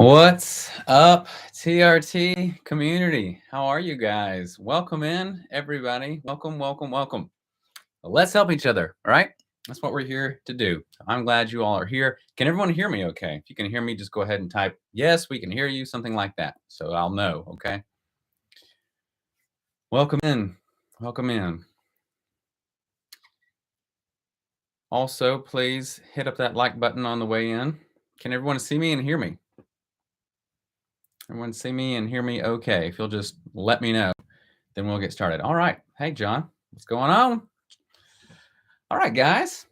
What's up, TRT community? How are you guys? Welcome in, everybody. Welcome, welcome, welcome. Let's help each other, all right? That's what we're here to do. I'm glad you all are here. Can everyone hear me okay? If you can hear me, just go ahead and type, yes, we can hear you, something like that. So I'll know, okay? Welcome in. Welcome in. Also, please hit up that like button on the way in. Can everyone see me and hear me? Everyone see me and hear me okay? If you'll just let me know, then we'll get started. All right. Hey, John, what's going on? All right, guys,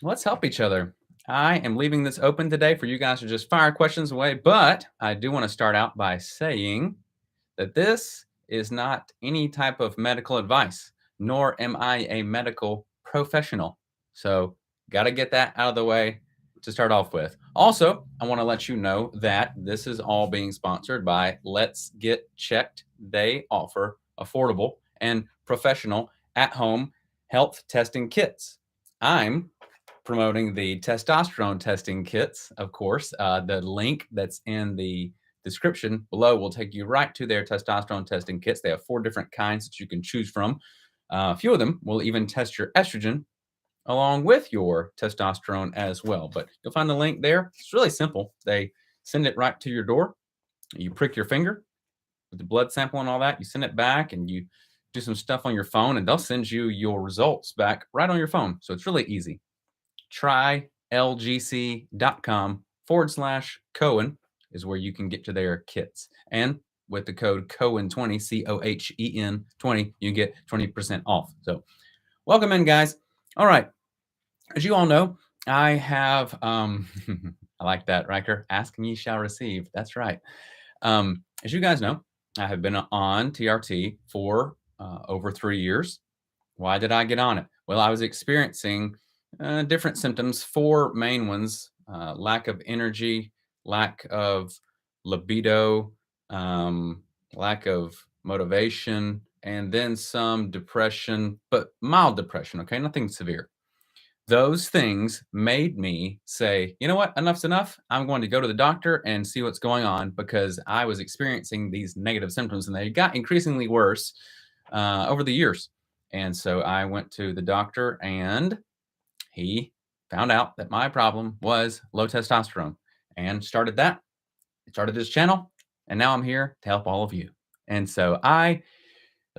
let's help each other. I am leaving this open today for you guys to just fire questions away, but I do want to start out by saying that this is not any type of medical advice, nor am I a medical professional. So, got to get that out of the way to start off with. Also, I want to let you know that this is all being sponsored by Let's Get Checked. They offer affordable and professional at-home health testing kits. I'm promoting the testosterone testing kits, of course. The link that's in the description below will take you right to their testosterone testing kits. They have 4 different kinds that you can choose from. A few of them will even test your estrogen along with your testosterone as well. But you'll find the link there. It's really simple. They send it right to your door. You prick your finger with the blood sample and all that. You send it back and you do some stuff on your phone, and they'll send you your results back right on your phone. So it's really easy. trylgc.com/Cohen is where you can get to their kits. And with the code Cohen20, COHEN 20, you get 20% off. So welcome in, guys. All right. As you all know, I have, I like that, Riker. Ask and ye shall receive. That's right. As you guys know, I have been on TRT for over 3 years. Why did I get on it? Well, I was experiencing different symptoms, 4 main ones: lack of energy, lack of libido, lack of motivation, and then some depression, but mild depression, okay? Nothing severe. Those things made me say, you know what, enough's enough. I'm going to go to the doctor and see what's going on because I was experiencing these negative symptoms and they got increasingly worse over the years. And so I went to the doctor and he found out that my problem was low testosterone and started this channel. And now I'm here to help all of you. And so I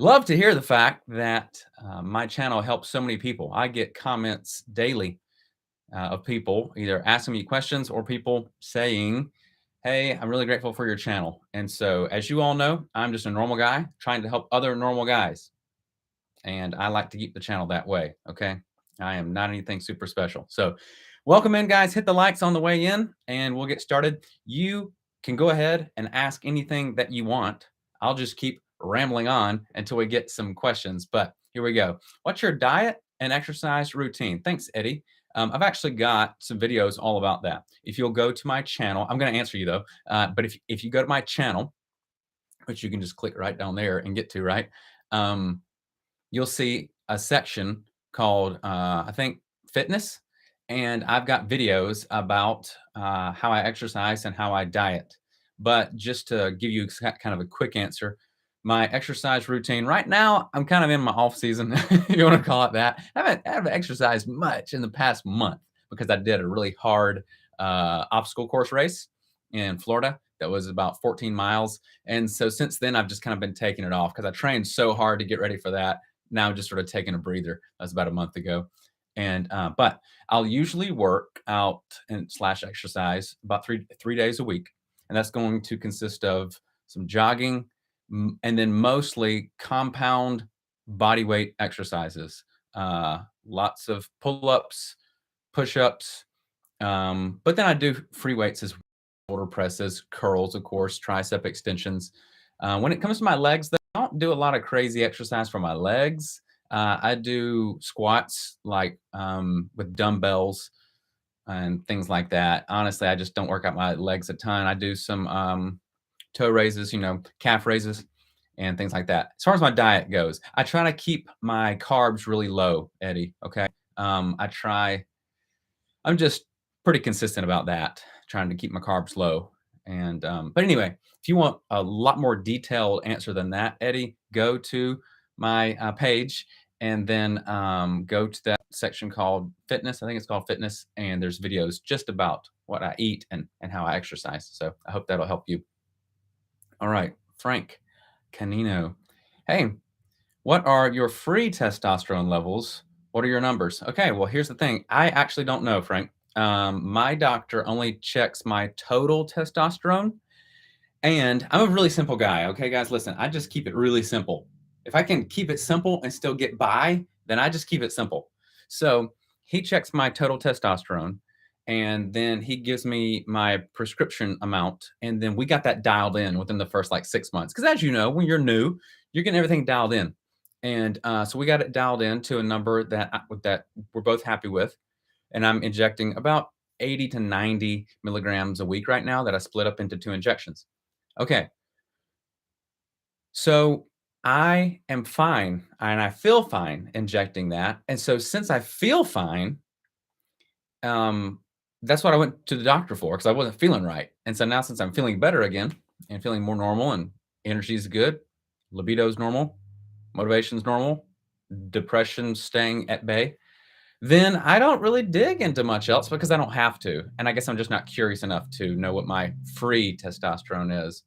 love to hear the fact that my channel helps so many people. I get comments daily of people either asking me questions or people saying, hey, I'm really grateful for your channel. And so, as you all know, I'm just a normal guy trying to help other normal guys. And I like to keep the channel that way. Okay. I am not anything super special. So, welcome in, guys. Hit the likes on the way in and we'll get started. You can go ahead and ask anything that you want. I'll just keep rambling on until we get some questions. But here we go. What's your diet and exercise routine? Thanks, Eddie. I've actually got some videos all about that. If you'll go to my channel, I'm going to answer you though. But if you go to my channel, which you can just click right down there and get to, right? You'll see a section called, I think, fitness. And I've got videos about how I exercise and how I diet. But just to give you kind of a quick answer, my exercise routine right now, I'm kind of in my off season, if you want to call it that. I haven't exercised much in the past month because I did a really hard obstacle course race in Florida that was about 14 miles. And so since then, I've just kind of been taking it off because I trained so hard to get ready for that. Now just sort of taking a breather. That was about a month ago. And but I'll usually work out and slash exercise about three days a week. And that's going to consist of some jogging and then mostly compound body weight exercises. Lots of pull-ups, push-ups. But then I do free weights as well, shoulder presses, curls, of course, tricep extensions. When it comes to my legs, I don't do a lot of crazy exercise for my legs. I do squats like with dumbbells and things like that. Honestly, I just don't work out my legs a ton. I do some toe raises, calf raises and things like that. As far as my diet goes, I try to keep my carbs really low, Eddie. Okay. I'm just pretty consistent about that, trying to keep my carbs low. And but anyway, if you want a lot more detailed answer than that, Eddie, go to my page and then go to that section called fitness. I think it's called fitness, and there's videos just about what I eat and how I exercise. So I hope that'll help you. All right, Frank Canino. Hey, what are your free testosterone levels? What are your numbers? Okay, well, here's the thing. I actually don't know, Frank. My doctor only checks my total testosterone, and I'm a really simple guy. Okay, guys, listen, I just keep it really simple. If I can keep it simple and still get by, then I just keep it simple. So he checks my total testosterone, and then he gives me my prescription amount, and then we got that dialed in within the first like 6 months. Because as you know, when you're new, you're getting everything dialed in, and so we got it dialed in to a number that we're both happy with, and I'm injecting about 80 to 90 milligrams a week right now that I split up into 2 injections. Okay, so I am fine and I feel fine injecting that. And so since I feel fine, um, that's what I went to the doctor for because I wasn't feeling right. And so now since I'm feeling better again and feeling more normal and energy is good, libido's normal, motivation's normal, depression's staying at bay, then I don't really dig into much else because I don't have to. And I guess I'm just not curious enough to know what my free testosterone is.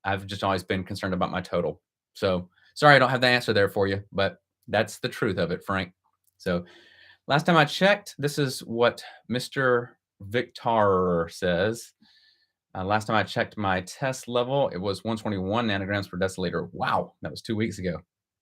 I've just always been concerned about my total. So sorry, I don't have the answer there for you, but that's the truth of it, Frank. So last time I checked, this is what Mr. Victor says. Last time I checked my test level, it was 121 nanograms per deciliter. Wow, that was 2 weeks ago.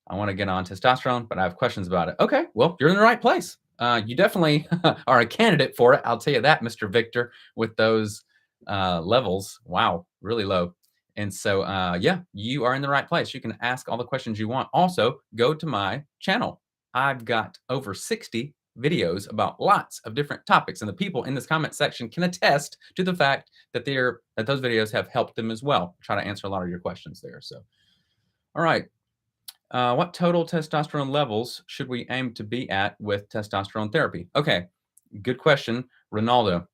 I want to get on testosterone, but I have questions about it. Okay, well, you're in the right place. You definitely are a candidate for it. I'll tell you that, Mr. Victor, with those levels. Wow, really low. And so, yeah, you are in the right place. You can ask all the questions you want. Also, go to my channel. I've got over 60 videos about lots of different topics, and the people in this comment section can attest to the fact that those videos have helped them as well. Try to answer a lot of your questions there. So, all right. What total testosterone levels should we aim to be at with testosterone therapy? Okay, good question, Ronaldo.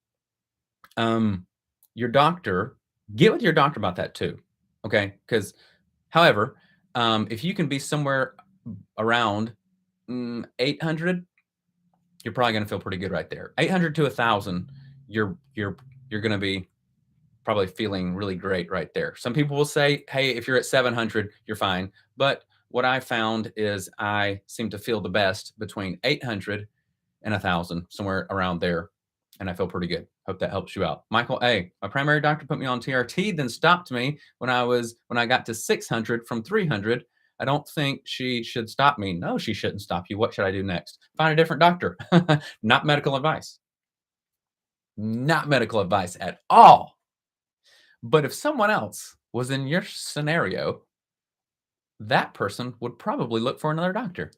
Your doctor, get with your doctor about that too. Okay, because, however, if you can be somewhere around 800, you're probably going to feel pretty good right there. 800 to 1,000, you're going to be probably feeling really great right there. Some people will say, hey, if you're at 700, you're fine. But what I found is I seem to feel the best between 800 and 1,000, somewhere around there. And I feel pretty good. Hope that helps you out. Michael A., my primary doctor put me on TRT, then stopped me when I got to 600 from 300. I don't think she should stop me. No, she shouldn't stop you. What should I do next? Find a different doctor. Not medical advice. Not medical advice at all. But if someone else was in your scenario, that person would probably look for another doctor.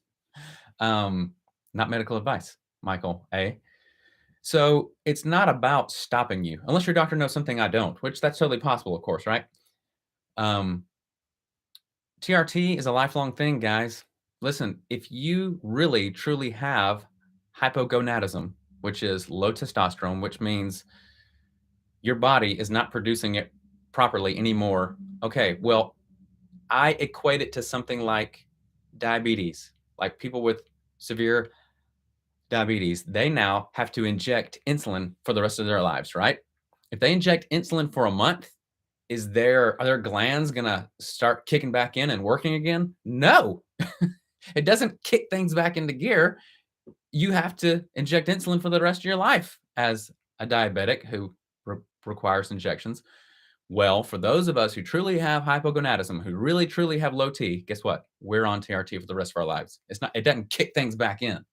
Not medical advice, Michael A. So it's not about stopping you, unless your doctor knows something I don't, which that's totally possible, of course, right? TRT is a lifelong thing, guys. Listen, if you really truly have hypogonadism, which is low testosterone, which means your body is not producing it properly anymore. Okay, well, I equate it to something like diabetes, like people with severe diabetes, they now have to inject insulin for the rest of their lives, right? If they inject insulin for a month, are their glands gonna start kicking back in and working again? No, it doesn't kick things back into gear. You have to inject insulin for the rest of your life as a diabetic who requires injections. Well, for those of us who truly have hypogonadism, who really truly have low T, guess what? We're on TRT for the rest of our lives. It doesn't kick things back in.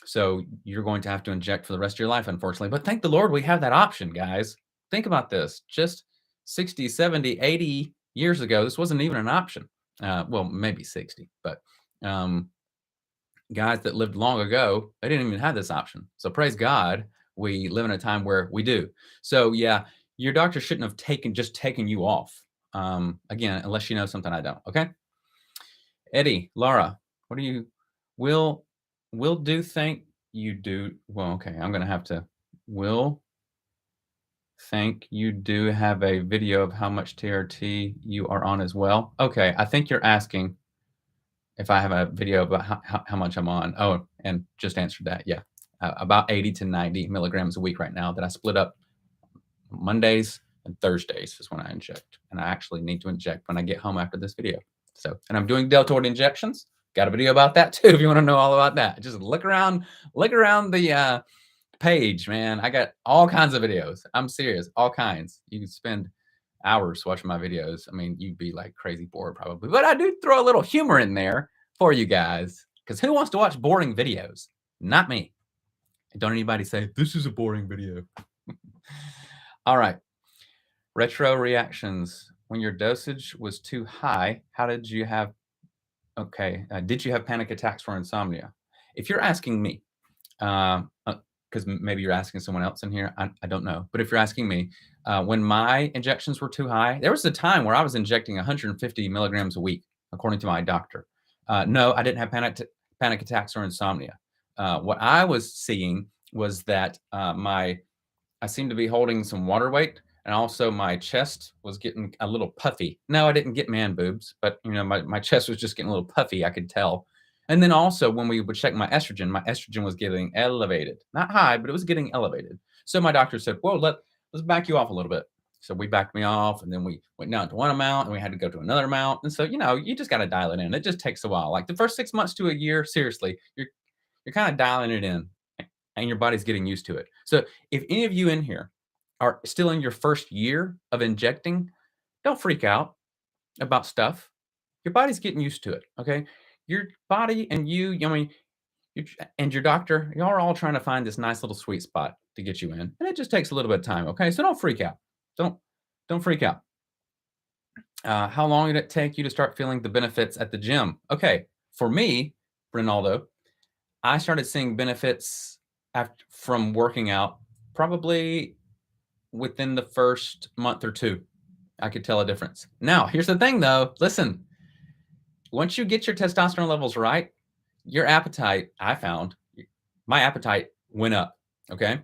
So you're going to have to inject for the rest of your life, unfortunately. But thank the Lord we have that option, guys. Think about this. Just 60, 70, 80 years ago, this wasn't even an option. Well, maybe 60, but guys that lived long ago, they didn't even have this option. So praise God, we live in a time where we do. So yeah, your doctor shouldn't have taken you off. Again, unless you know something I don't. Okay. Eddie, Laura, what do you will do think you do? Well, okay, I'm gonna have to will think you do have a video of how much TRT you are on as well. Okay, I think you're asking if I have a video about how much I'm on. Oh, and just answered that. Yeah, about 80 to 90 milligrams a week right now that I split up Mondays and Thursdays is when I inject. And I actually need to inject when I get home after this video. So, and I'm doing deltoid injections. Got a video about that too if you want to know all about that. Just look around the page, man. I got all kinds of videos. I'm serious, all kinds. You can spend hours watching my videos. I mean, you'd be like crazy bored probably, but I do throw a little humor in there for you guys because who wants to watch boring videos? Not me. Don't anybody say this is a boring video. All right. Retro reactions. When your dosage was too high, how did you have? Okay. Did you have panic attacks for insomnia? If you're asking me, because maybe you're asking someone else in here, I don't know. But if you're asking me, when my injections were too high, there was a time where I was injecting 150 milligrams a week, according to my doctor. No, I didn't have panic attacks or insomnia. What I was seeing was that I seemed to be holding some water weight, and also my chest was getting a little puffy. No, I didn't get man boobs, but my chest was just getting a little puffy. I could tell. And then also when we would check my estrogen was getting elevated, not high, but it was getting elevated. So my doctor said, "Whoa, let's back you off a little bit." So we backed me off, and then we went down to one amount, and we had to go to another amount. And so you just got to dial it in. It just takes a while. Like the first 6 months to a year, seriously, you're kind of dialing it in and your body's getting used to it. So if any of you in here are still in your first year of injecting, don't freak out about stuff. Your body's getting used to it. Okay. Your body and I mean, and your doctor, y'all are all trying to find this nice little sweet spot to get you in. And it just takes a little bit of time. Okay. So don't freak out. Don't, don't freak out. How long did it take you to start feeling the benefits at the gym? Okay. For me, Ronaldo, I started seeing benefits from working out probably within the first month or two. I could tell a difference. Now, here's the thing though. Listen, once you get your testosterone levels right, your appetite, I found, my appetite went up. Okay.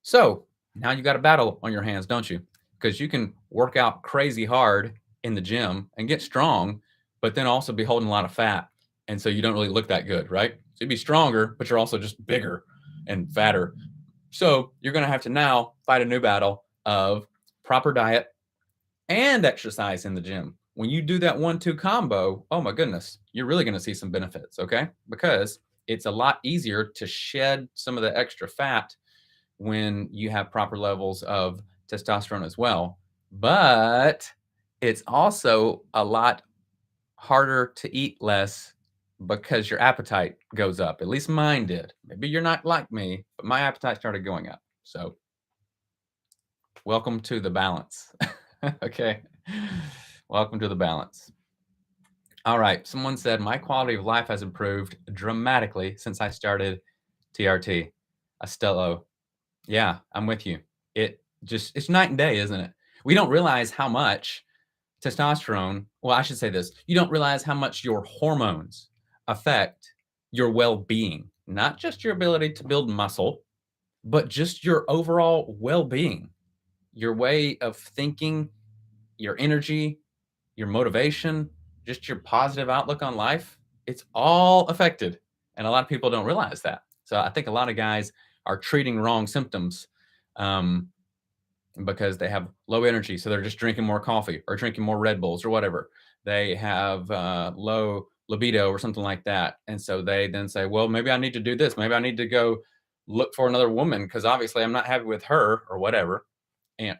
So now you got a battle on your hands, don't you? Because you can work out crazy hard in the gym and get strong, but then also be holding a lot of fat. And so you don't really look that good, right? So you'd be stronger, but you're also just bigger and fatter. So you're going to have to now fight a new battle of proper diet and exercise in the gym. When you do that 1-2 combo, oh my goodness, you're really going to see some benefits, okay? Because it's a lot easier to shed some of the extra fat when you have proper levels of testosterone as well. But it's also a lot harder to eat less because your appetite goes up. At least mine did. Maybe you're not like me, but my appetite started going up. So welcome to the balance. Okay. Welcome to the balance. All right. Someone said my quality of life has improved dramatically since I started TRT. Astello. Yeah, I'm with you. It's night and day, isn't it? We don't realize how much testosterone, well, I should say this. You don't realize how much your hormones affect your well-being, not just your ability to build muscle, but just your overall well-being, your way of thinking, your energy, your motivation, just your positive outlook on life. It's all affected. And a lot of people don't realize that. So I think a lot of guys are treating wrong symptoms because they have low energy. So they're just drinking more coffee or drinking more Red Bulls or whatever. They have low libido or something like that. And so they then say, well, maybe I need to do this. Maybe I need to go look for another woman because obviously I'm not happy with her or whatever.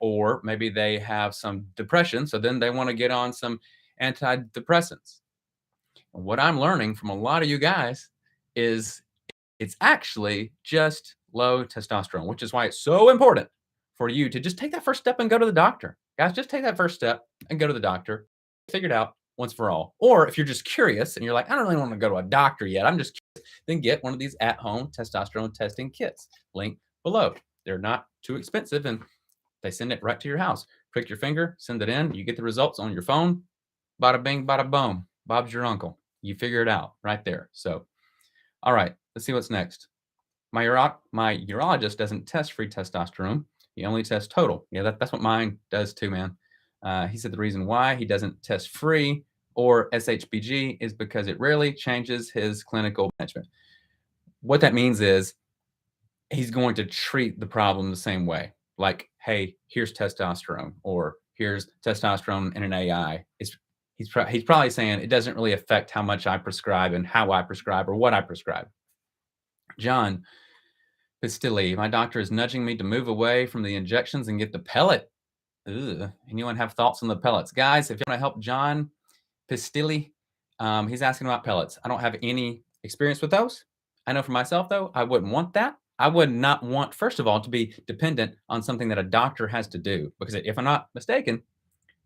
Or maybe they have some depression. So then they want to get on some antidepressants. And what I'm learning from a lot of you guys is it's actually just low testosterone, which is why it's so important for you to just take that first step and go to the doctor. Guys, just take that first step and go to the doctor. Figure it out once for all. Or if you're just curious and you're like, I don't really want to go to a doctor yet, I'm just curious, then get one of these at-home testosterone testing kits. Link below. They're not too expensive and they send it right to your house. Prick your finger, send it in. You get the results on your phone. Bada bing, bada boom. Bob's your uncle. You figure it out right there. So, all right, let's see what's next. My urologist doesn't test free testosterone, He only tests total. Yeah, that's what mine does too, man. He said the reason why he doesn't test free or SHBG is because it rarely changes his clinical management. What that means is he's going to treat the problem the same way. Like, hey, here's testosterone, or here's testosterone in an AI. He's probably saying it doesn't really affect how much I prescribe and how I prescribe or what I prescribe. John Pistilli, my doctor is nudging me to move away from the injections and get the pellet. Ugh. Anyone have thoughts on the pellets? Guys, if you want to help John Pistilli, he's asking about pellets. I don't have any experience with those. I know for myself, though, I wouldn't want that. I would not want, first of all, to be dependent on something that a doctor has to do. Because if I'm not mistaken,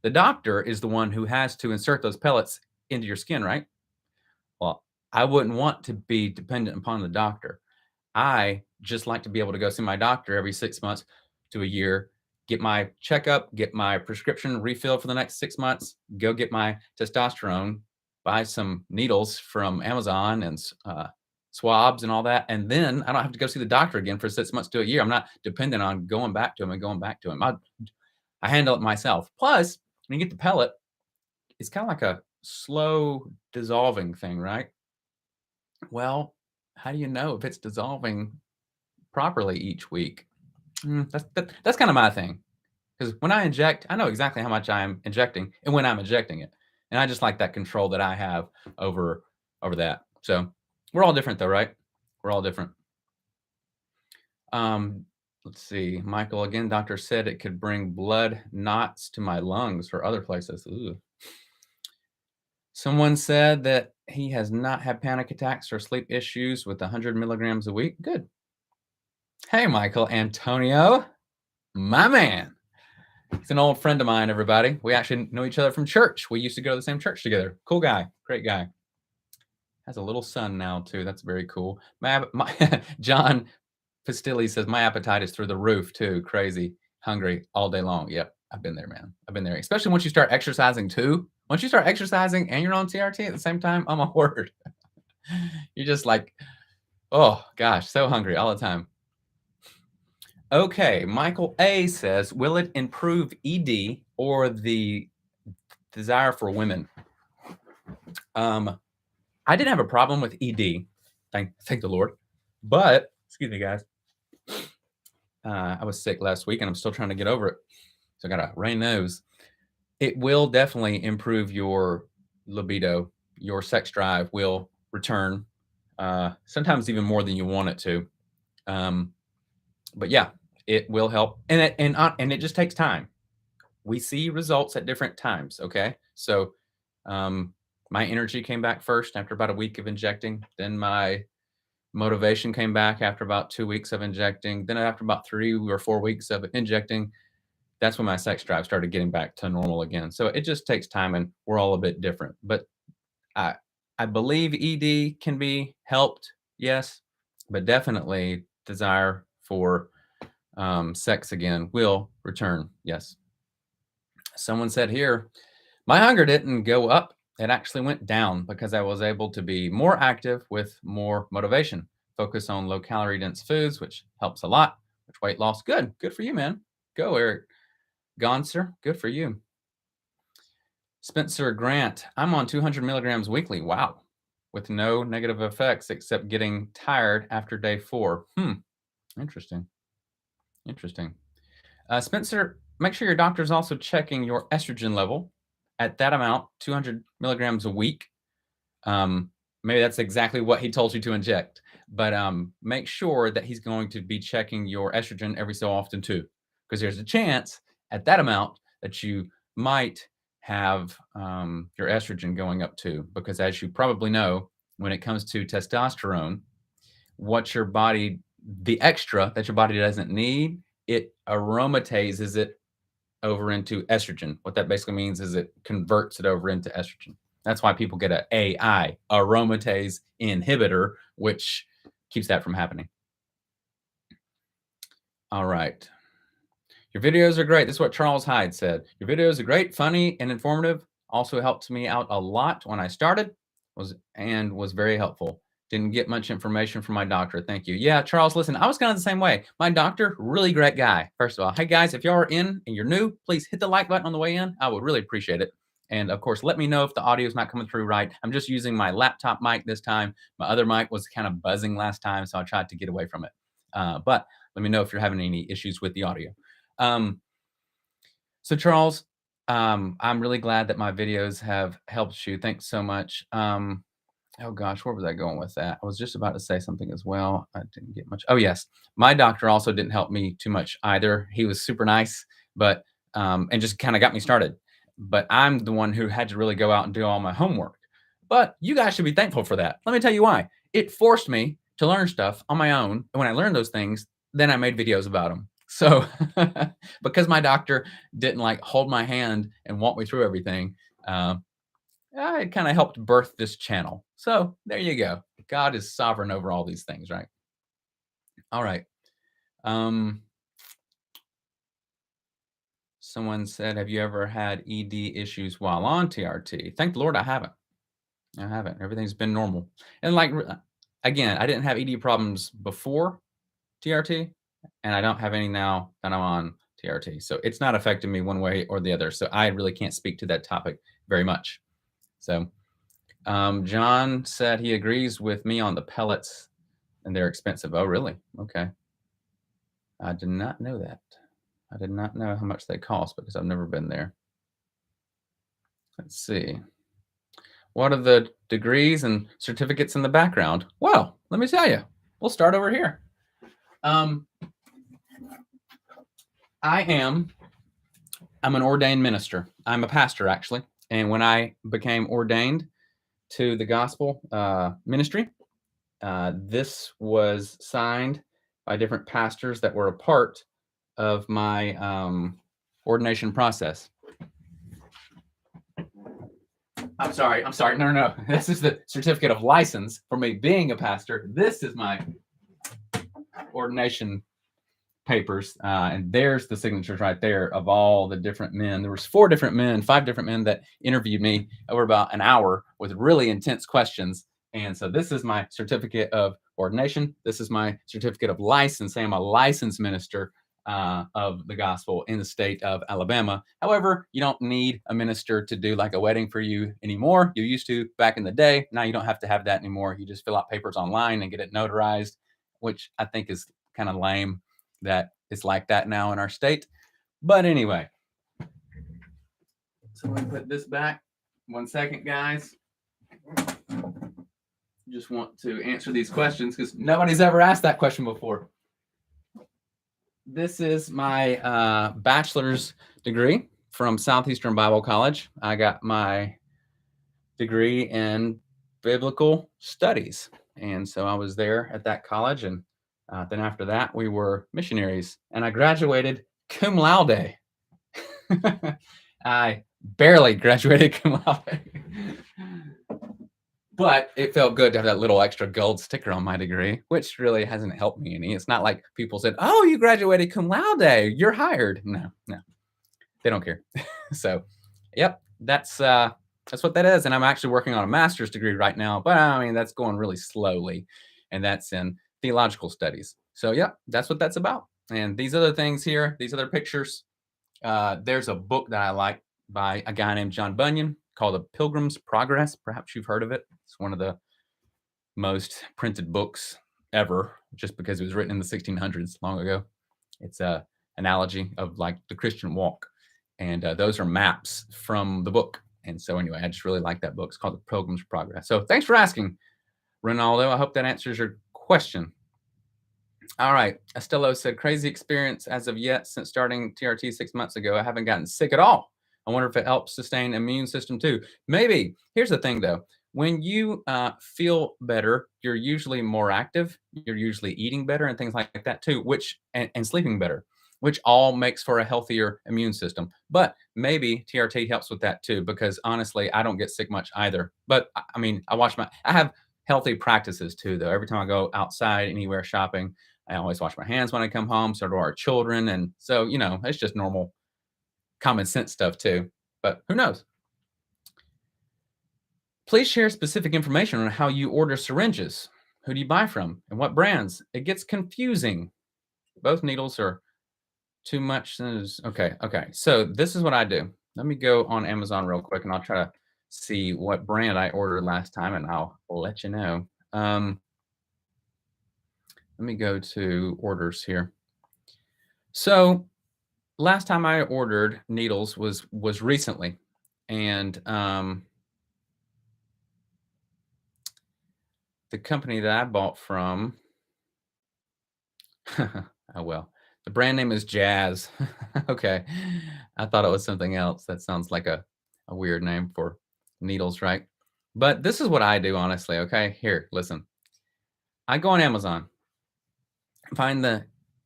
the doctor is the one who has to insert those pellets into your skin, right? Well, I wouldn't want to be dependent upon the doctor. I just like to be able to go see my doctor every 6 months to a year, get my checkup, get my prescription refilled for the next 6 months, go get my testosterone, buy some needles from Amazon and swabs and all that. And then I don't have to go see the doctor again for 6 months to a year. I'm not dependent on going back to him and going back to him. I handle it myself. Plus, when you get the pellet, it's kind of like a slow dissolving thing, right? Well, how do you know if it's dissolving properly each week? That's kind of my thing. Because when I inject, I know exactly how much I'm injecting and when I'm injecting it. And I just like that control that I have over that. So we're all different though, right? We're all different. Let's see. Michael, again, doctor said it could bring blood knots to my lungs or other places. Ooh. Someone said that he has not had panic attacks or sleep issues with 100 milligrams a week. Good. Hey, Michael Antonio, my man. He's an old friend of mine, everybody. We actually know each other from church. We used to go to the same church together. Cool guy. Great guy. Has a little son now, too. That's very cool. John Pistilli says, my appetite is through the roof, too. Crazy. Hungry all day long. Yep. I've been there, man. I've been there. Especially once you start exercising, too. Once you start exercising and you're on TRT at the same time, oh, my word. You're just like, oh, gosh, so hungry all the time. Okay, Michael A says, will it improve ED or the desire for women? I didn't have a problem with ED, thank the Lord. But, excuse me, guys. I was sick last week and I'm still trying to get over it. So I got a runny nose. It will definitely improve your libido. Your sex drive will return, sometimes even more than you want it to. But yeah, it will help, and it just takes time. We see results at different times. Okay, so my energy came back first after about a week of injecting. Then my motivation came back after about 2 weeks of injecting. Then after about 3 or 4 weeks of injecting, that's when my sex drive started getting back to normal again. So it just takes time, and we're all a bit different. But I believe ED can be helped, yes, but definitely desire for sex again will return, yes. Someone said here, my hunger didn't go up. It actually went down because I was able to be more active with more motivation. Focus on low calorie dense foods, which helps a lot, which weight loss. Good for you, man. Go, Eric Gonser. Good for you. Spencer Grant, I'm on 200 milligrams weekly. Wow. With no negative effects except getting tired after day 4. Interesting. Spencer, make sure your doctor is also checking your estrogen level at that amount, 200 milligrams a week. Maybe that's exactly what he told you to inject, but make sure that he's going to be checking your estrogen every so often too, because there's a chance at that amount that you might have your estrogen going up too, because as you probably know, when it comes to testosterone, the extra that your body doesn't need, it aromatazes it over into estrogen. What that basically means is it converts it over into estrogen. That's why people get an AI, aromatase inhibitor, which keeps that from happening. All right. Your videos are great. This is what Charles Hyde said. Your videos are great, funny, and informative. Also helped me out a lot when I started, was very helpful. Didn't get much information from my doctor. Thank you. Yeah, Charles, listen, I was kind of the same way. My doctor, really great guy. First of all, hey guys, if y'all are in and you're new, please hit the like button on the way in. I would really appreciate it. And of course, let me know if the audio is not coming through right. I'm just using my laptop mic this time. My other mic was kind of buzzing last time, so I tried to get away from it. But let me know if you're having any issues with the audio. So Charles, I'm really glad that my videos have helped you. Thanks so much. Oh gosh, where was I going with that? I was just about to say something as well. I didn't get much. Oh yes, my doctor also didn't help me too much either. He was super nice, but and just kind of got me started. But I'm the one who had to really go out and do all my homework. But you guys should be thankful for that. Let me tell you why. It forced me to learn stuff on my own. And when I learned those things, then I made videos about them. So because my doctor didn't like hold my hand and walk me through everything, it kind of helped birth this channel. So there you go. God is sovereign over all these things, right? All right. Someone said, have you ever had ED issues while on TRT? Thank the Lord I haven't. I haven't. Everything's been normal. And like, again, I didn't have ED problems before TRT, and I don't have any now that I'm on TRT. So it's not affecting me one way or the other. So I really can't speak to that topic very much. So John said he agrees with me on the pellets and they're expensive. Oh, really? Okay. I did not know that. I did not know how much they cost because I've never been there. Let's see. What are the degrees and certificates in the background? Well, let me tell you. We'll start over here. I'm an ordained minister. I'm a pastor, actually. And when I became ordained to the gospel ministry, this was signed by different pastors that were a part of my ordination process. I'm sorry. No. This is the certificate of license for me being a pastor. This is my ordination papers, and there's the signatures right there of all the different men. There was 5 different men that interviewed me over about an hour with really intense questions. And so this is my certificate of ordination. This is my certificate of license. I am a licensed minister of the gospel in the state of Alabama. However, you don't need a minister to do like a wedding for you anymore. You used to back in the day. Now you don't have to have that anymore. You just fill out papers online and get it notarized, which I think is kind of lame that it's like that now in our state. But anyway, so let me put this back. 1 second, guys. Just want to answer these questions because nobody's ever asked that question before. This is my bachelor's degree from Southeastern Bible College. I got my degree in biblical studies. And so I was there at that college. And then after that, we were missionaries. And I graduated cum laude. I barely graduated cum laude. But it felt good to have that little extra gold sticker on my degree, which really hasn't helped me any. It's not like people said, oh, you graduated cum laude, you're hired. No, they don't care. So, yep, that's what that is. And I'm actually working on a master's degree right now, but I mean, that's going really slowly. And that's in theological studies. So, yep, that's what that's about. And these other things here, these other pictures, there's a book that I like by a guy named John Bunyan called The Pilgrims Progress. Perhaps you've heard of it. It's one of the most printed books ever, just because it was written in the 1600s, long ago. It's a analogy of like the Christian walk. And those are maps from the book. And so anyway, I just really like that book. It's called The Pilgrims Progress. So thanks for asking, Ronaldo. I hope that answers your question. All right. Estello said, crazy experience as of yet since starting TRT 6 months ago. I haven't gotten sick at all. I wonder if it helps sustain immune system too. Maybe. Here's the thing though. When you feel better, you're usually more active. You're usually eating better and things like that too, and sleeping better, which all makes for a healthier immune system. But maybe TRT helps with that too, because honestly, I don't get sick much either. But I mean, I have healthy practices too, though. Every time I go outside, anywhere shopping, I always wash my hands when I come home. So do our children. And so, it's just normal common sense stuff too. But who knows? Please share specific information on how you order syringes. Who do you buy from and what brands? It gets confusing. Both needles are too much. Okay. Okay. So this is what I do. Let me go on Amazon real quick and I'll try to see what brand I ordered last time and I'll let you know. Let me go to orders here. So last time I ordered needles was recently, and the company that I bought from, oh well, the brand name is Jazz. Okay, I thought it was something else. That sounds like a weird name for needles, right? But this is what I do, honestly. Okay, here, listen. I go on Amazon, find the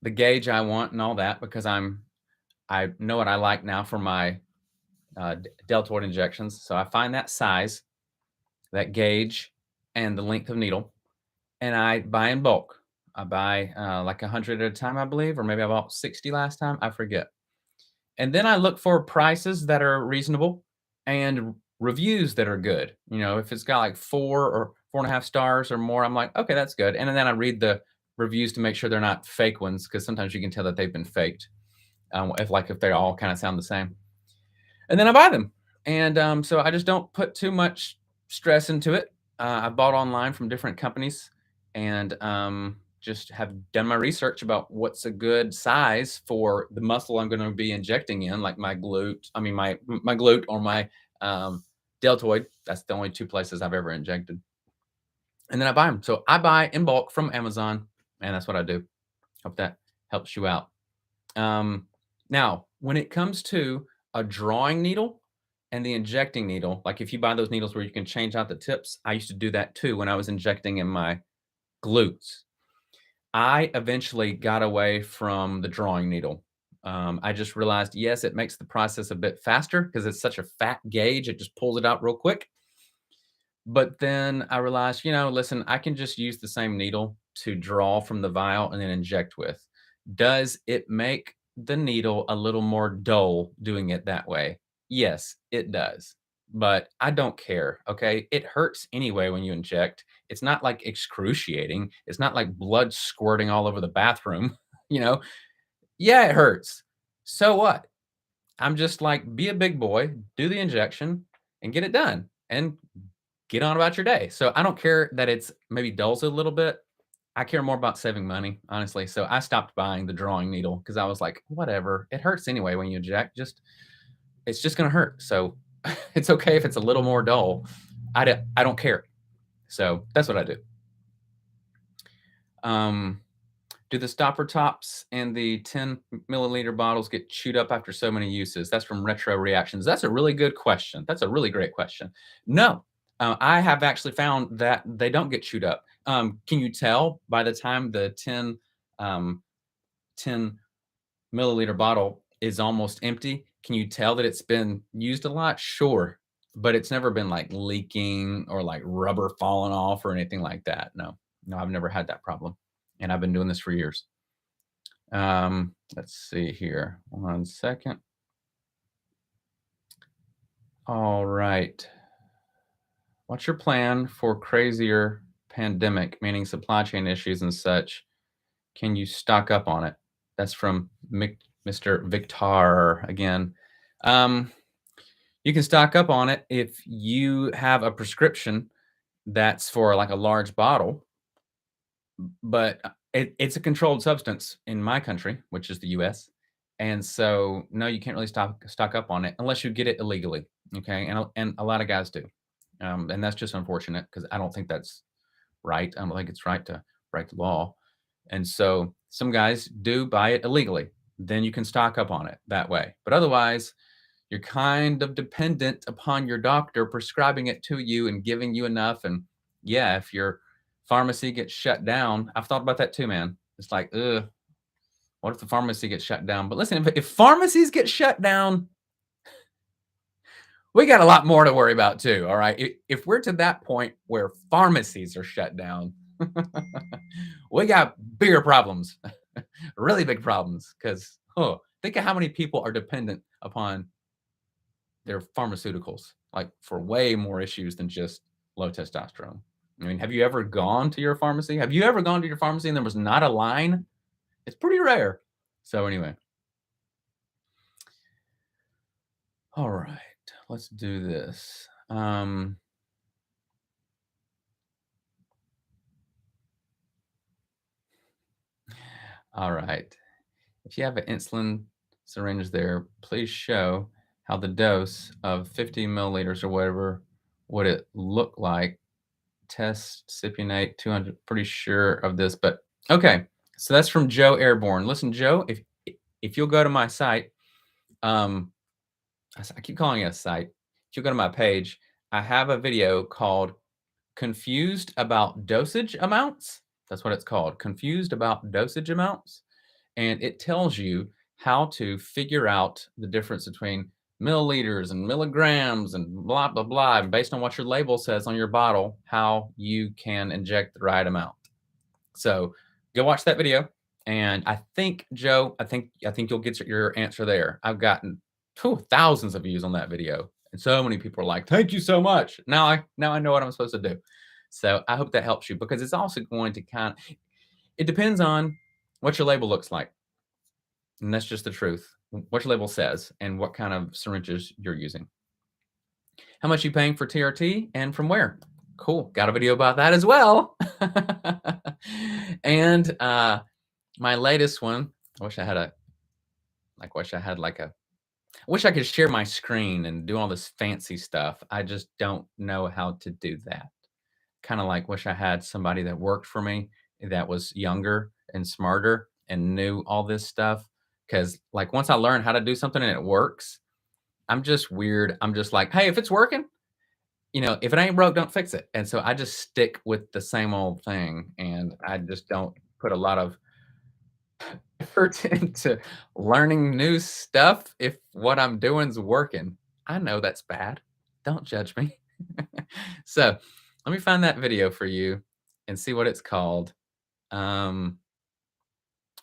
gauge I want and all that because I know what I like now for my deltoid injections. So I find that size, that gauge, and the length of needle, and I buy in bulk. I buy like 100 at a time, I believe, or maybe I bought 60 last time. I forget. And then I look for prices that are reasonable and reviews that are good. You know, if it's got like 4 or 4.5 stars or more, I'm like, okay, that's good. And then I read the reviews to make sure they're not fake ones because sometimes you can tell that they've been faked. If they all kind of sound the same. And then I buy them. And so I just don't put too much stress into it. I bought online from different companies and just have done my research about what's a good size for the muscle I'm going to be injecting in, like my glute. I mean, my glute or my um, deltoid. That's the only two places I've ever injected. And then I buy them. So I buy in bulk from Amazon, and that's what I do. Hope that helps you out. Now, when it comes to a drawing needle and the injecting needle, like if you buy those needles where you can change out the tips, I used to do that too when I was injecting in my glutes. I eventually got away from the drawing needle. I just realized, yes, it makes the process a bit faster because it's such a fat gauge, it just pulls it out real quick. But then I realized, listen, I can just use the same needle to draw from the vial and then inject with. Does it make the needle a little more dull doing it that way? Yes, it does. But I don't care. Okay. It hurts anyway when you inject. It's not like excruciating. It's not like blood squirting all over the bathroom. you know, yeah, it hurts. So what? I'm just like, be a big boy, do the injection and get it done. And get on about your day. So I don't care that it's maybe dulls it a little bit. I care more about saving money, honestly. So I stopped buying the drawing needle because I was like, whatever. It hurts anyway when you inject. It's just gonna hurt. So it's okay if it's a little more dull. I don't care. So that's what I do. Um, do the stopper tops and the 10 milliliter bottles get chewed up after so many uses? That's from Retro Reactions. That's a really good question. That's a really great question. No, I have actually found that they don't get chewed up. Can you tell by the time the 10 milliliter bottle is almost empty? Can you tell that it's been used a lot? Sure. But it's never been like leaking or like rubber falling off or anything like that. No, no, I've never had that problem. And I've been doing this for years. Let's see here. 1 second. All right. What's your plan for crazier pandemic, meaning supply chain issues and such? Can you stock up on it? That's from Mr. Victor again. Um, you can stock up on it if you have a prescription that's for like a large bottle, but it's a controlled substance in my country, which is the US. And so, no, you can't really stock up on it unless you get it illegally. Okay, and a lot of guys do, and that's just unfortunate because I don't think that's right. I don't think it's right to break the law. And so, some guys do buy it illegally. Then you can stock up on it that way. But otherwise, you're kind of dependent upon your doctor prescribing it to you and giving you enough. And yeah, if your pharmacy gets shut down, I've thought about that too, man. It's like, ugh, what if the pharmacy gets shut down? But listen, if pharmacies get shut down, we got a lot more to worry about too. All right. If we're to that point where pharmacies are shut down, we got bigger problems, really big problems. Because, think of how many people are dependent upon their pharmaceuticals, like for way more issues than just low testosterone. I mean, have you ever gone to your pharmacy? Have you ever gone to your pharmacy and there was not a line? It's pretty rare. So anyway, all right, let's do this. All right. If you have an insulin syringe there, please show how the dose of 50 milliliters or whatever would it look like. Test Cypionate 200. Pretty sure of this, but okay. So that's from Joe Airborne. Listen, Joe, if you'll go to my site, um, I keep calling it a site. If you go to my page, I have a video called "Confused About Dosage Amounts." That's what it's called. Confused about dosage amounts. And it tells you how to figure out the difference between milliliters and milligrams and blah, blah, blah. And based on what your label says on your bottle, how you can inject the right amount. So go watch that video. And I think, Joe, I think you'll get your answer there. I've gotten thousands of views on that video. And so many people are like, thank you so much. Now I know what I'm supposed to do. So I hope that helps you, because it's also going to it depends on what your label looks like. And that's just the truth. What your label says and what kind of syringes you're using. How much you paying for TRT and from where? Cool. Got a video about that as well. And my latest one, I wish I had I wish I could share my screen and do all this fancy stuff. I just don't know how to do that. Kind of like wish I had somebody that worked for me that was younger and smarter and knew all this stuff. Because like once I learn how to do something and it works, I'm just weird. I'm just like, hey, if it's working, if it ain't broke, don't fix it. And so I just stick with the same old thing, and I just don't put a lot of effort into learning new stuff if what I'm doing's working. I know that's bad. Don't judge me. So let me find that video for you and see what it's called.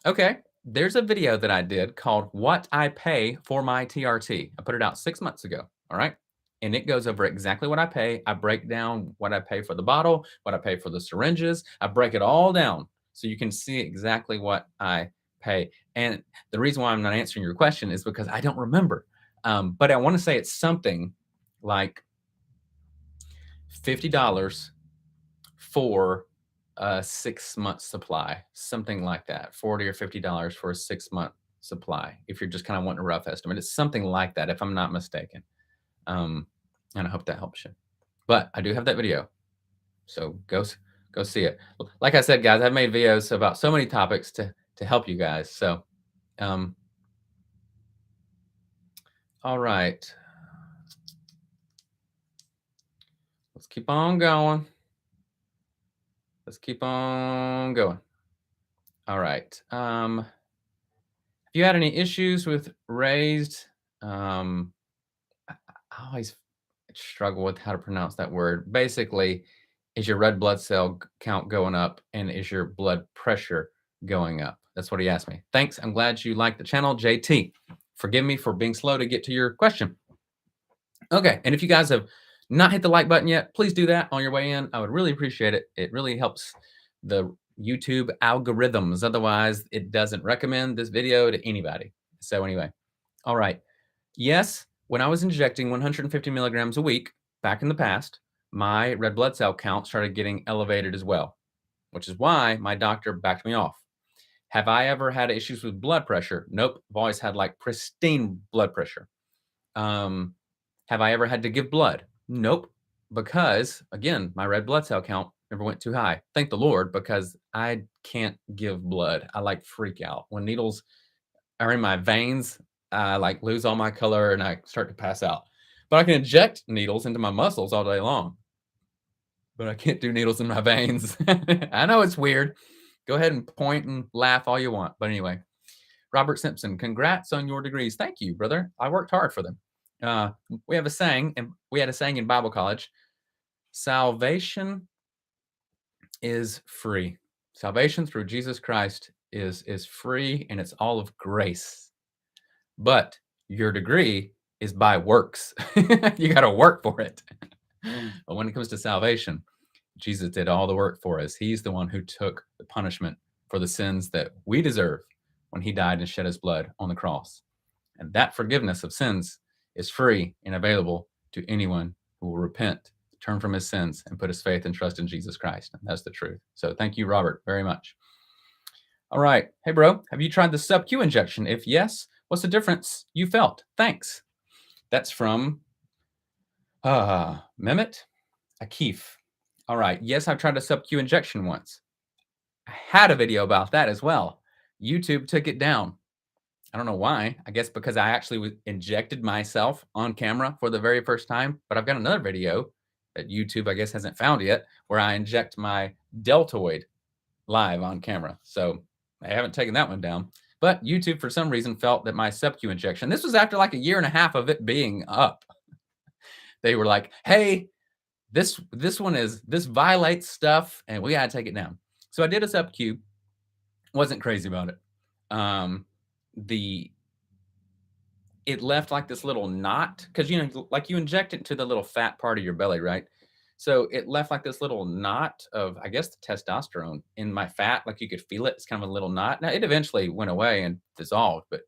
Okay, there's a video that I did called What I Pay for My TRT. I put it out 6 months ago. All right. And it goes over exactly what I pay. I break down what I pay for the bottle, what I pay for the syringes. I break it all down so you can see exactly what I pay. And the reason why I'm not answering your question is because I don't remember. But I want to say it's something like $50 for a 6 month supply, something like that. $40 or $50 for a 6 month supply. If you're just kind of wanting a rough estimate, it's something like that, if I'm not mistaken. And I hope that helps you. But I do have that video, so go see it. Like I said, guys, I've made videos about so many topics to help you guys. So, all right, let's keep on going. Let's keep on going. All right. If you had any issues with raised, I always struggle with how to pronounce that word. Basically, is your red blood cell count going up, and is your blood pressure going up? That's what he asked me. Thanks. I'm glad you like the channel, JT. Forgive me for being slow to get to your question. Okay. And if you guys have not hit the like button yet, please do that on your way in. I would really appreciate it. It really helps the YouTube algorithms. Otherwise, it doesn't recommend this video to anybody. So anyway, all right. Yes, when I was injecting 150 milligrams a week back in the past, my red blood cell count started getting elevated as well, which is why my doctor backed me off. Have I ever had issues with blood pressure? Nope. I've always had like pristine blood pressure. Have I ever had to give blood? Nope. Because again, my red blood cell count never went too high. Thank the Lord, because I can't give blood. I like freak out when needles are in my veins. I like lose all my color and I start to pass out. But I can inject needles into my muscles all day long. But I can't do needles in my veins. I know it's weird. Go ahead and point and laugh all you want. But anyway, Robert Simpson, congrats on your degrees. Thank you, brother. I worked hard for them. We had a saying in Bible college: salvation is free. Salvation through Jesus Christ is free, and it's all of grace. But your degree is by works. You got to work for it. But when it comes to salvation, Jesus did all the work for us. He's the one who took the punishment for the sins that we deserve when he died and shed his blood on the cross. And that forgiveness of sins is free and available to anyone who will repent, turn from his sins, and put his faith and trust in Jesus Christ. And that's the truth. So thank you, Robert, very much. All right. Hey, bro, have you tried the sub-Q injection? If yes, what's the difference you felt? Thanks. That's from Mehmet Akif. All right. Yes, I've tried a sub-Q injection once. I had a video about that as well. YouTube took it down. I don't know why. I guess because I actually injected myself on camera for the very first time. But I've got another video that YouTube, I guess, hasn't found yet, where I inject my deltoid live on camera. So I haven't taken that one down. But YouTube, for some reason, felt that my sub-Q injection, this was after like a year and a half of it being up. They were like, hey, this violates stuff, and we got to take it down. So I did a sub-Q. Wasn't crazy about it. It left like this little knot, because like you inject it into the little fat part of your belly, right? So it left like this little knot of, I guess, the testosterone in my fat. Like you could feel it. It's kind of a little knot. Now it eventually went away and dissolved, but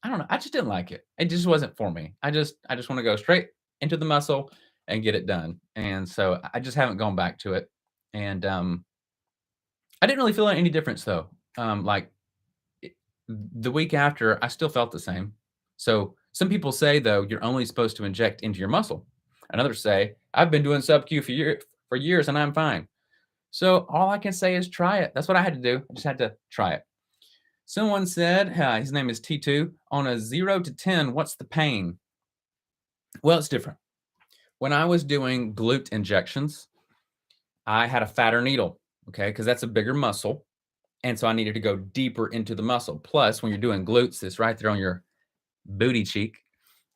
I don't know. I just didn't like it. It just wasn't for me. I just want to go straight into the muscle and get it done. And so I just haven't gone back to it. And I didn't really feel any difference though. The week after, I still felt the same. So some people say, though, you're only supposed to inject into your muscle. And others say, I've been doing sub-Q for years and I'm fine. So all I can say is try it. That's what I had to do. I just had to try it. Someone said, his name is T2, on a 0 to 10, what's the pain? Well, it's different. When I was doing glute injections, I had a fatter needle, okay, because that's a bigger muscle. And so I needed to go deeper into the muscle. Plus, when you're doing glutes, it's right there on your booty cheek.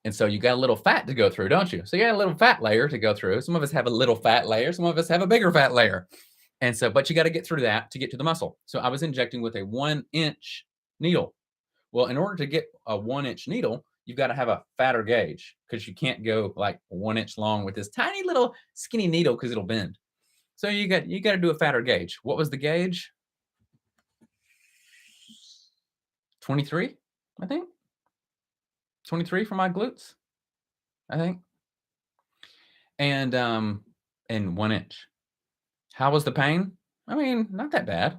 And so you got a little fat to go through, don't you? So you got a little fat layer to go through. Some of us have a little fat layer. Some of us have a bigger fat layer. And so, but you got to get through that to get to the muscle. So I was injecting with a 1-inch needle. Well, in order to get a 1-inch needle, you've got to have a fatter gauge, because you can't go like 1 inch long with this tiny little skinny needle because it'll bend. So you got to do a fatter gauge. What was the gauge? 23, I think. 23 for my glutes, I think. And 1 inch. How was the pain? I mean, not that bad.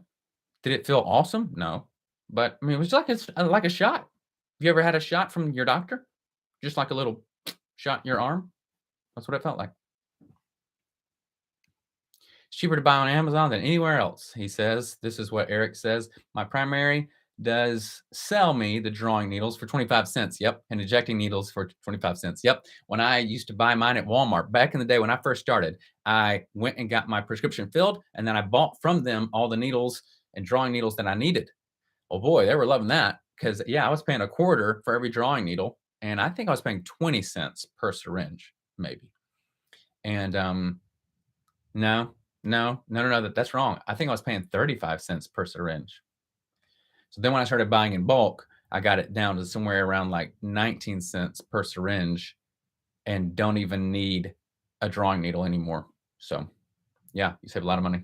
Did it feel awesome? No. But I mean, it was like a shot. Have you ever had a shot from your doctor? Just like a little shot in your arm? That's what it felt like. It's cheaper to buy on Amazon than anywhere else, he says. This is what Eric says. My primary does sell me the drawing needles for 25 cents. Yep. And injecting needles for 25 cents. Yep. When I used to buy mine at Walmart, back in the day when I first started, I went and got my prescription filled, and then I bought from them all the needles and drawing needles that I needed. Oh boy, they were loving that, because I was paying $0.25 for every drawing needle. And I think I was paying 20 cents per syringe, maybe. And no, that's wrong. I think I was paying 35 cents per syringe. So then when I started buying in bulk, I got it down to somewhere around like 19 cents per syringe, and don't even need a drawing needle anymore. So yeah, you save a lot of money.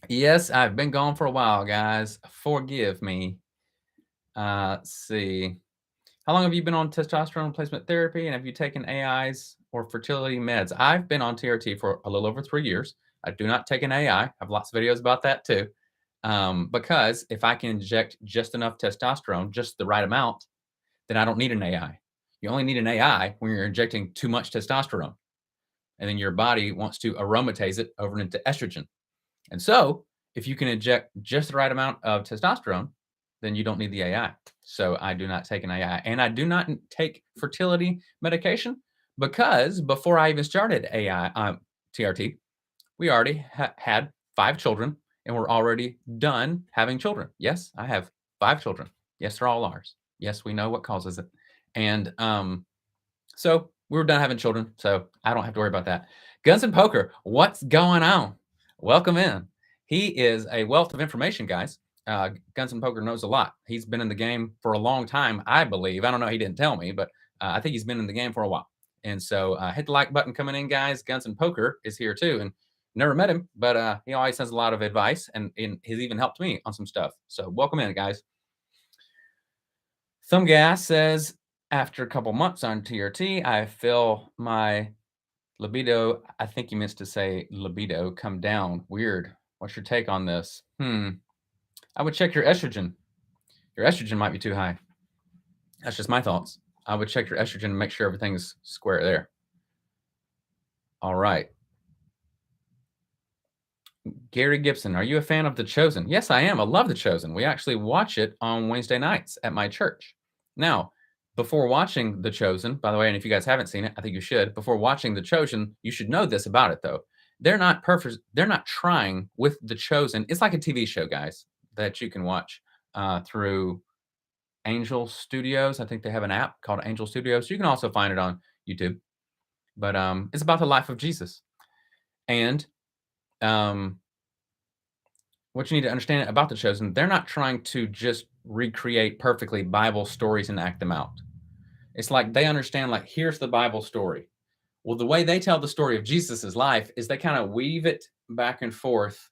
Yes, I've been gone for a while, guys. Forgive me. Let's see. How long have you been on testosterone replacement therapy, and have you taken AIs or fertility meds? I've been on TRT for a little over 3 years. I do not take an AI. I have lots of videos about that too. Because if I can inject just enough testosterone, just the right amount, then I don't need an AI. You only need an AI when you're injecting too much testosterone. And then your body wants to aromatase it over into estrogen. And so if you can inject just the right amount of testosterone, then you don't need the AI. So I do not take an AI. And I do not take fertility medication, because before I even started TRT, we already had 5 children, and we're already done having children. Yes, I have 5 children. Yes, they're all ours. Yes, we know what causes it. And so we were done having children, so I don't have to worry about that. Guns and Poker, what's going on? Welcome in. He is a wealth of information, guys. Guns and Poker knows a lot. He's been in the game for a long time, I believe. I don't know. He didn't tell me, but I think he's been in the game for a while. And so hit the like button coming in, guys. Guns and Poker is here too. And never met him, but he always has a lot of advice and he's even helped me on some stuff. So welcome in, guys. Some Gas says, after a couple months on TRT, I feel my libido, I think he meant to say libido, come down. Weird. What's your take on this? I would check your estrogen. Your estrogen might be too high. That's just my thoughts. I would check your estrogen and make sure everything's square there. All right. Gary Gibson, are you a fan of The Chosen? Yes, I am. I love The Chosen. We actually watch it on Wednesday nights at my church. Now, before watching The Chosen, by the way, and if you guys haven't seen it, I think you should. Before watching The Chosen, you should know this about it, though. They're not perfect. They're not trying with The Chosen. It's like a TV show, guys, that you can watch through Angel Studios. I think they have an app called Angel Studios. You can also find it on YouTube. But it's about the life of Jesus. And what you need to understand about The Chosen, they're not trying to just recreate perfectly Bible stories and act them out. It's like they understand, like, here's the Bible story. Well, the way they tell the story of Jesus's life is they kind of weave it back and forth,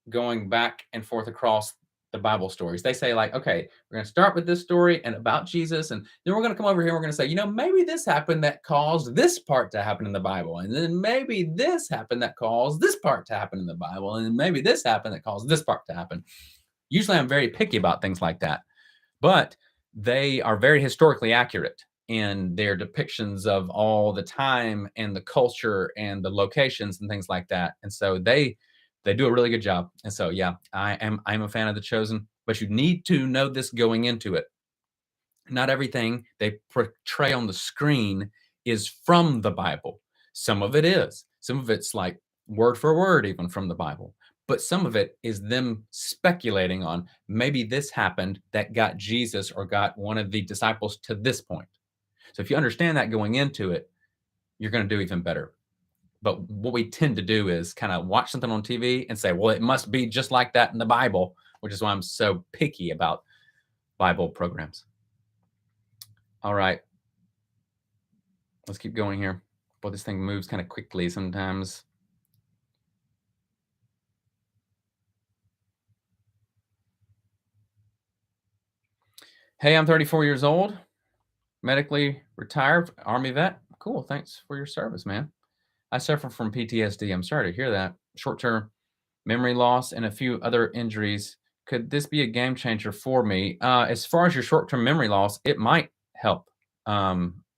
going back and forth across the Bible stories. They say, like, okay, we're going to start with this story and about Jesus, and then we're going to come over here and we're going to say, maybe this happened that caused this part to happen in the Bible, and then maybe this happened that caused this part to happen in the Bible, and then maybe this happened that caused this part to happen. Usually I'm very picky about things like that, but they are very historically accurate in their depictions of all the time and the culture and the locations and things like that. And so they do a really good job. And so, yeah, I'm a fan of The Chosen, but you need to know this going into it. Not everything they portray on the screen is from the Bible. Some of it is. Some of it's like word for word, even from the Bible. But some of it is them speculating on maybe this happened that got Jesus or got one of the disciples to this point. So if you understand that going into it, you're going to do even better. But what we tend to do is kind of watch something on TV and say, well, it must be just like that in the Bible, which is why I'm so picky about Bible programs. All right. Let's keep going here. Boy, this thing moves kind of quickly sometimes. Hey, I'm 34 years old, medically retired, Army vet. Cool. Thanks for your service, man. I suffer from PTSD. I'm sorry to hear that. Short-term memory loss and a few other injuries. Could this be a game changer for me? As far as your short-term memory loss, it might help.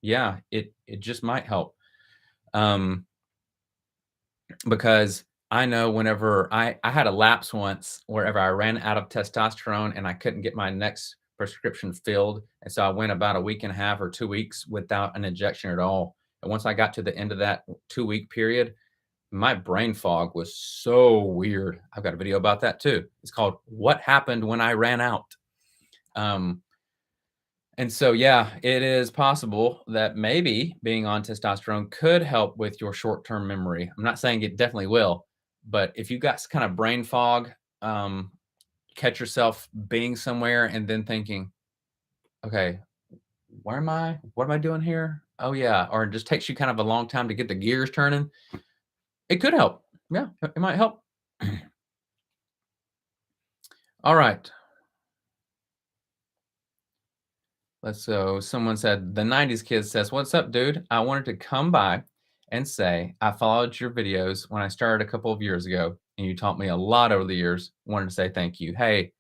Yeah, it just might help. Because I know whenever I had a lapse once wherever I ran out of testosterone and I couldn't get my next prescription filled. And so I went about a week and a half or 2 weeks without an injection at all. And once I got to the end of that 2-week period, my brain fog was so weird. I've got a video about that too. It's called What Happened When I Ran Out. And so, yeah, it is possible that maybe being on testosterone could help with your short-term memory. I'm not saying it definitely will, but if you got kind of brain fog, catch yourself being somewhere and then thinking, okay, where am I? What am I doing here? Oh, yeah. Or it just takes you kind of a long time to get the gears turning. It could help. Yeah, it might help. All right. So someone said, the 90s kid says, what's up, dude? I wanted to come by and say I followed your videos when I started a couple of years ago, and you taught me a lot over the years. Wanted to say thank you. Hey,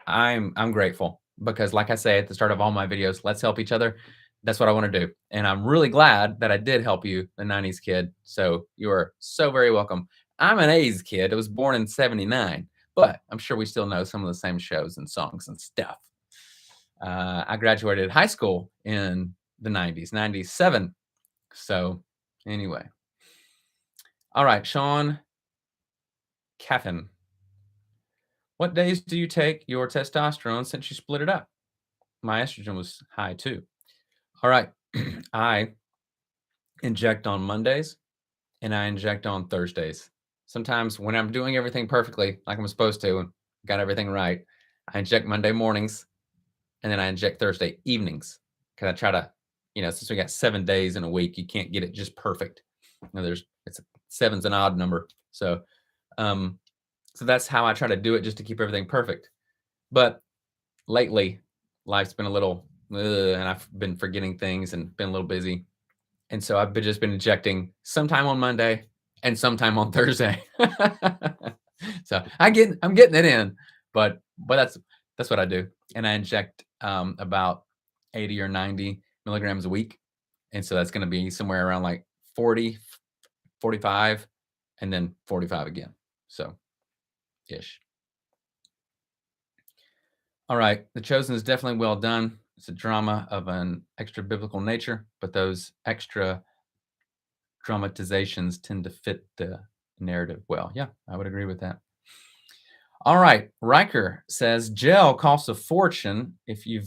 I'm grateful because, like I say at the start of all my videos, let's help each other. That's what I want to do. And I'm really glad that I did help you, the 90s kid. So you are so very welcome. I'm an 80s kid. I was born in 79, but I'm sure we still know some of the same shows and songs and stuff. I graduated high school in the 90s, 97. So anyway. All right, Sean Caffin. What days do you take your testosterone since you split it up? My estrogen was high too. All right. I inject on Mondays and I inject on Thursdays. Sometimes when I'm doing everything perfectly, like I'm supposed to, and got everything right, I inject Monday mornings and then I inject Thursday evenings because I try to, since we got 7 days in a week, you can't get it just perfect. It's seven's an odd number. So, so that's how I try to do it, just to keep everything perfect. But lately, life's been a little, and I've been forgetting things and been a little busy. And so I've just been injecting sometime on Monday and sometime on Thursday. So I'm getting it in, but that's what I do. And I inject about 80 or 90 milligrams a week. And so that's going to be somewhere around like 40, 45, and then 45 again. So ish. All right. The Chosen is definitely well done. It's a drama of an extra biblical nature, but those extra dramatizations tend to fit the narrative well. Yeah, I would agree with that. All right. Riker says gel costs a fortune if you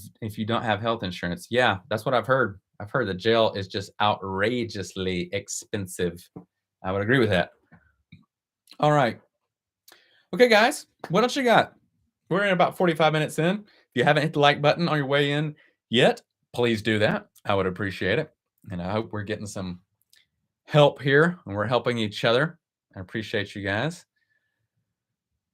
don't have health insurance. Yeah, that's what I've heard. I've heard that gel is just outrageously expensive. I would agree with that. All right. Okay, guys, what else you got? We're in about 45 minutes in. If you haven't hit the like button on your way in yet, please do that. I would appreciate it. And I hope we're getting some help here and we're helping each other. I appreciate you guys.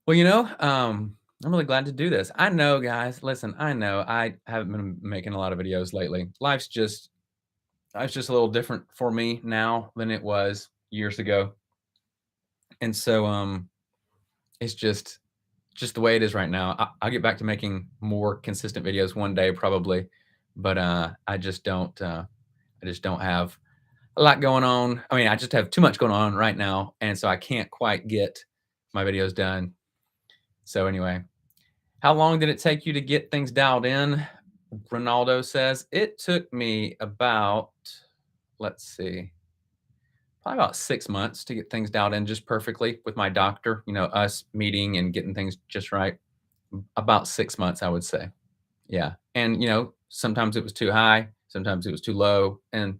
Well, I'm really glad to do this. I know, guys, listen, I know I haven't been making a lot of videos lately. Life's just a little different for me now than it was years ago. And so it's just the way it is right now. I'll get back to making more consistent videos one day probably, but I just don't have a lot going on. I mean, I just have too much going on right now, and so I can't quite get my videos done. So anyway, how long did it take you to get things dialed in? Ronaldo says it took me about, let's see, probably about 6 months to get things dialed in just perfectly with my doctor. Us meeting and getting things just right. About 6 months, I would say. Yeah. And, sometimes it was too high, sometimes it was too low. And,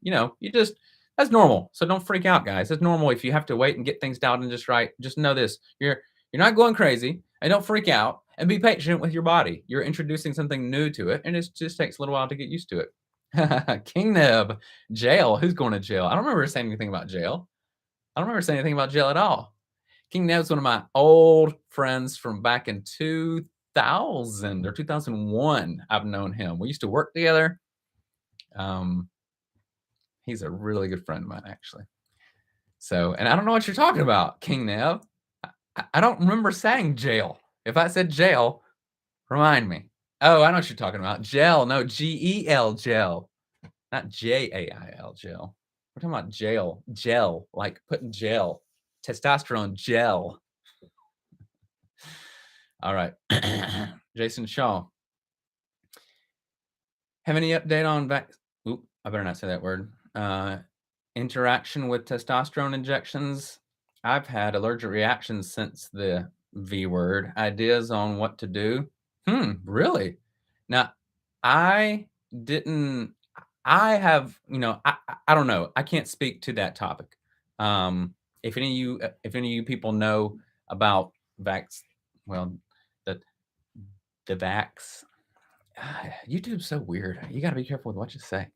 that's normal. So don't freak out, guys. It's normal if you have to wait and get things dialed in just right. Just know this. You're not going crazy, and don't freak out, and be patient with your body. You're introducing something new to it, and it just takes a little while to get used to it. King Neb, jail. Who's going to jail? I don't remember saying anything about jail. I don't remember saying anything about jail at all. King Neb's one of my old friends from back in 2000 or 2001. I've known him. We used to work together. He's a really good friend of mine, actually. So, and I don't know what you're talking about, King Neb. I don't remember saying jail. If I said jail, remind me. Oh, I know what you're talking about. Gel. No, Gel, gel. Not Jail, gel. We're talking about jail. Gel, like putting gel. Testosterone gel. All right. Jason Shaw. Have any update on Oop, I better not say that word. Interaction with testosterone injections. I've had allergic reactions since the V word. Ideas on what to do. Really? Now, I didn't. I have, I don't know. I can't speak to that topic. If any of you people know about well, the vax. YouTube's so weird. You got to be careful with what you say.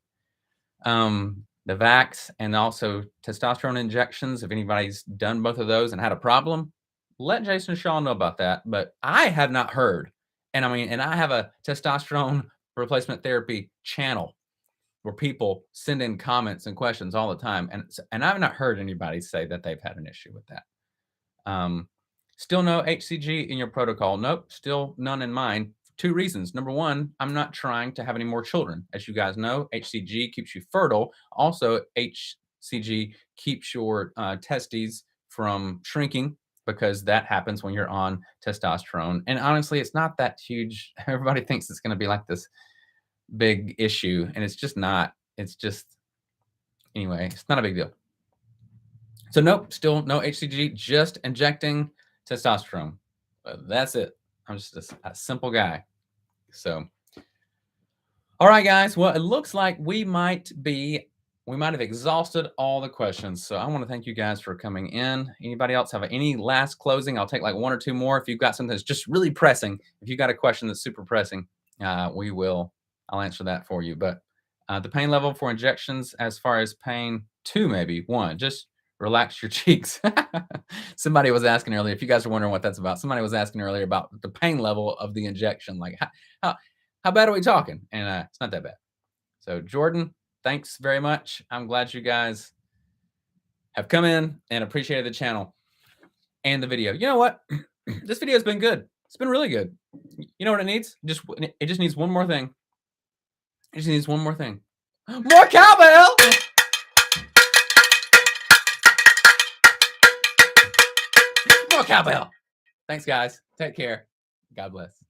The vax and also testosterone injections. If anybody's done both of those and had a problem, let Jason Shaw know about that. But I have not heard. And I have a testosterone replacement therapy channel where people send in comments and questions all the time. And I've not heard anybody say that they've had an issue with that. Still no HCG in your protocol. Nope, still none in mine. 2 reasons. Number 1, I'm not trying to have any more children. As you guys know, HCG keeps you fertile. Also, HCG keeps your testes from shrinking because that happens when you're on testosterone. And honestly, it's not that huge. Everybody thinks it's going to be like this big issue, and it's just not. It's just, anyway, it's not a big deal. So nope, still no HCG, just injecting testosterone. That's it. I'm just a simple guy. So, all right, guys. Well, it looks like we might have exhausted all the questions. So I want to thank you guys for coming in. Anybody else have any last closing? I'll take like 1 or 2 more. If you've got something that's just really pressing, if you got a question that's super pressing, I'll answer that for you. But The pain level for injections, as far as pain, 2 maybe, 1. Just relax your cheeks. Somebody was asking earlier, if you guys are wondering what that's about, somebody was asking earlier about the pain level of the injection. Like, how, how bad are we talking? And it's not that bad. So, Jordan, thanks very much. I'm glad you guys have come in and appreciated the channel and the video. You know what? This video has been good. It's been really good. You know what it needs? It just needs one more thing. It just needs one more thing. More cowbell! More cowbell! Thanks, guys. Take care. God bless.